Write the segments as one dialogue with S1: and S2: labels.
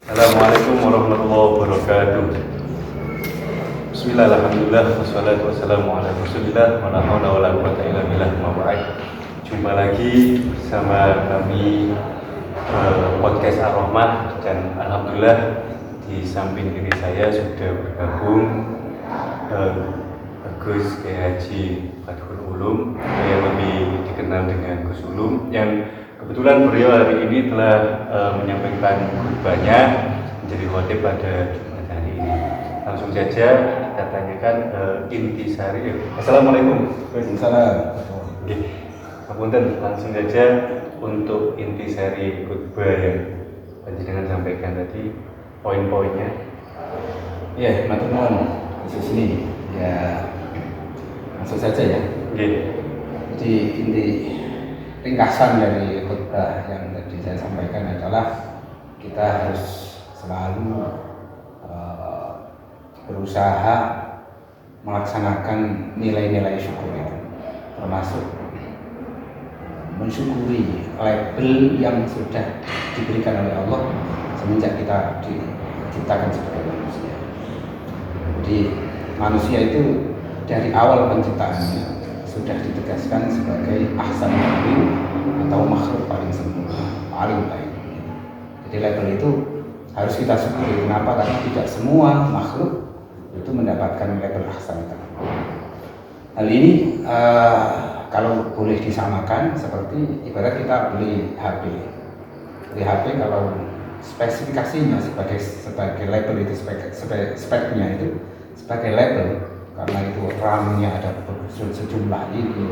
S1: Assalamualaikum warahmatullahi wabarakatuh. Bismillah, alhamdulillah, wassalatu wassalamu ala rasulillah, wa la hawla wa la quwwata illa billah, ma ba'd. Jumpa lagi bersama kami podcast Ar-Rahmah, dan alhamdulillah di samping diri saya sudah bergabung Gus Kiai Haji Fathul Ulum yang lebih dikenal dengan Gus Ulum, yang kebetulan beliau hari ini telah menyampaikan khutbahnya menjadi khotib pada Jumat hari ini. Langsung saja kita tanyakan intisari. Assalamualaikum.
S2: Waalaikumsalam.
S1: Oke, Punten, langsung saja untuk intisari khutbah yang panjenengan sampaikan tadi, poin-poinnya.
S2: Iya, matur nuwun khusus ini. Ya, langsung saja ya.
S1: Oke.
S2: Jadi inti ringkasan dari khutbah yang tadi saya sampaikan adalah kita harus selalu berusaha melaksanakan nilai-nilai syukur itu, termasuk mensyukuri label yang sudah diberikan oleh Allah semenjak kita diciptakan sebagai manusia. Jadi manusia itu dari awal penciptaannya sudah ditegaskan sebagai ahsan takdir atau makhluk paling sempurna, paling baik. Jadi label itu harus kita syukuri. Kenapa? Karena tidak semua makhluk itu mendapatkan label ahsan takdir. Hal ini kalau boleh disamakan seperti ibarat kita beli HP. Beli HP kalau spesifikasinya sebagai label itu speknya itu sebagai label, karena itu RAM-nya ada sejumlah ini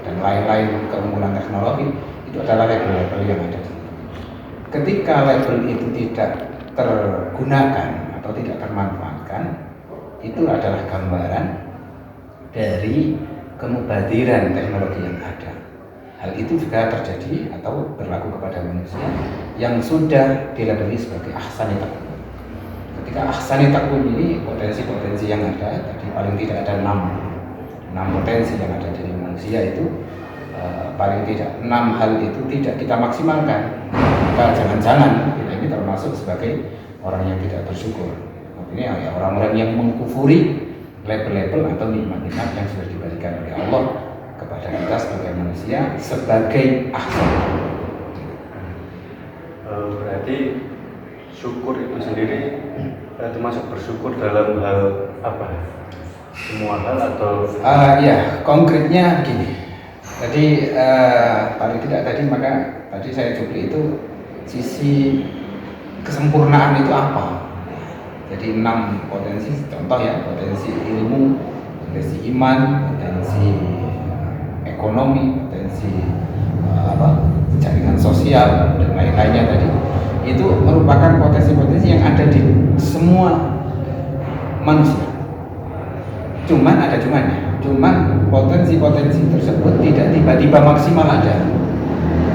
S2: dan lain-lain keunggulan teknologi, itu adalah label-label yang ada. Ketika label itu tidak tergunakan atau tidak termanfaatkan, itu adalah gambaran dari kemubadiran teknologi yang ada. Hal itu juga terjadi atau berlaku kepada manusia yang sudah dilabeli sebagai ahsani taqwim. Ketika ahsani taqwim ini, potensi-potensi yang ada tadi paling tidak ada 6 potensi yang ada dari manusia itu, paling tidak 6 hal itu tidak kita maksimalkan. Maka jangan-jangan kita ini termasuk sebagai orang yang tidak bersyukur. Artinya ya orang-orang yang mengkufuri label-label atau nikmat-nikmat yang sudah diberikan oleh Allah kepada kita sebagai manusia sebagai ahsan.
S1: Berarti syukur itu sendiri termasuk bersyukur dalam hal apa? Semua hal atau?
S2: Ya, konkretnya begini. Tadi paling tidak maka tadi saya cuplik itu sisi kesempurnaan itu apa? Jadi 6 potensi, contoh ya, potensi ilmu, potensi iman, potensi ekonomi, potensi jaringan sosial dan lain-lainnya tadi. Itu merupakan potensi-potensi yang ada di semua manusia. Cuman ada cumannya. Cuman potensi-potensi tersebut tidak tiba-tiba maksimal ada.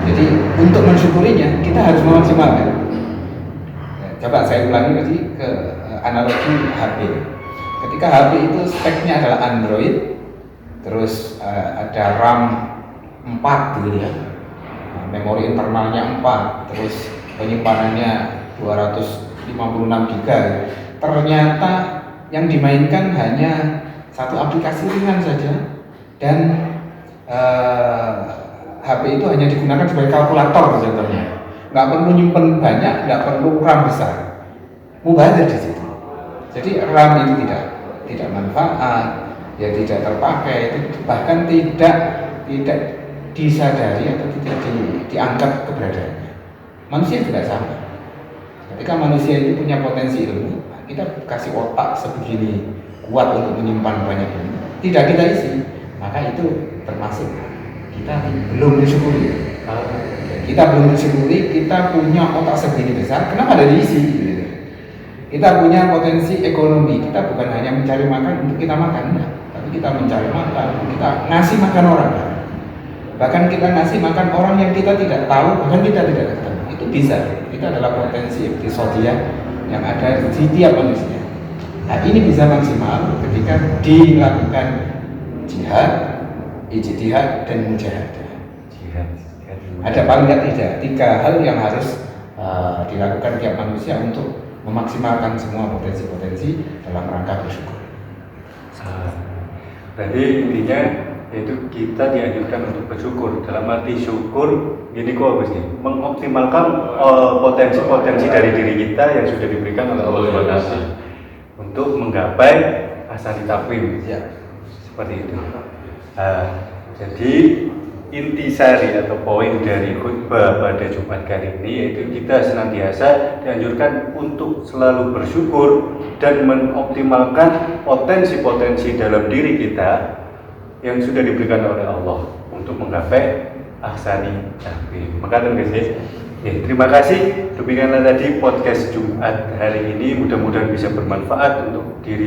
S2: Jadi untuk mensyukurinya kita harus memaksimalkan. Coba saya ulangi tadi ke analogi HP. Ketika HP itu speknya adalah Android, terus ada RAM 4 gitu ya, memori internalnya 4, terus penyimpanannya 256 GB. Ternyata yang dimainkan hanya satu aplikasi ringan saja, dan HP itu hanya digunakan sebagai kalkulator contohnya. Nggak perlu nyimpen banyak, nggak perlu RAM besar, mubazir di situ. Jadi RAM itu tidak manfaat, ya tidak terpakai, bahkan tidak disadari atau tidak dianggap keberadaannya. Manusia juga sama. Ketika manusia itu punya potensi ilmu, kita kasih otak sebegini kuat untuk menyimpan banyak ilmu, tidak kita isi, maka itu termasuk kita belum disyukuri. Kita belum mensyukuri kita punya otak segini besar, kenapa ada diisi? Gitu. Kita punya potensi ekonomi, kita bukan hanya mencari makan untuk kita makan, tapi kita mencari makan, kita ngasih makan orang. Bahkan kita ngasih makan orang yang kita tidak tahu, bahkan kita tidak ketemu. Itu bisa. Itu adalah potensi episodial yang ada di tiap manusia. Nah, ini bisa maksimal ketika dilakukan jihad, ijtihad, dan mujahadah. Ada paling tidak 3 hal yang harus dilakukan tiap manusia untuk memaksimalkan semua potensi-potensi dalam rangka bersyukur.
S1: Berarti intinya yaitu kita dianjurkan untuk bersyukur. Dalam arti syukur gini kok Gus, mengoptimalkan potensi-potensi dari diri kita yang sudah diberikan oleh Allah Subhanahu wa taala untuk menggapai ahsani taqwim.
S2: Ya.
S1: Seperti itu. Jadi intisari atau poin dari khutbah pada Jumat kali ini yaitu kita senantiasa dianjurkan untuk selalu bersyukur dan mengoptimalkan potensi-potensi dalam diri kita yang sudah diberikan oleh Allah untuk menggapai ahsani taqwim. Maka guys, terima kasih. Demikianlah tadi podcast Jumat hari ini. Mudah-mudahan bisa bermanfaat untuk diri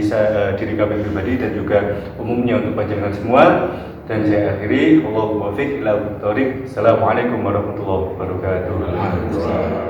S1: kami pribadi dan juga umumnya untuk panjenengan semua. Dan saya akhiri, Allahumma fiq ila thoriq. Assalamualaikum warahmatullahi wabarakatuh.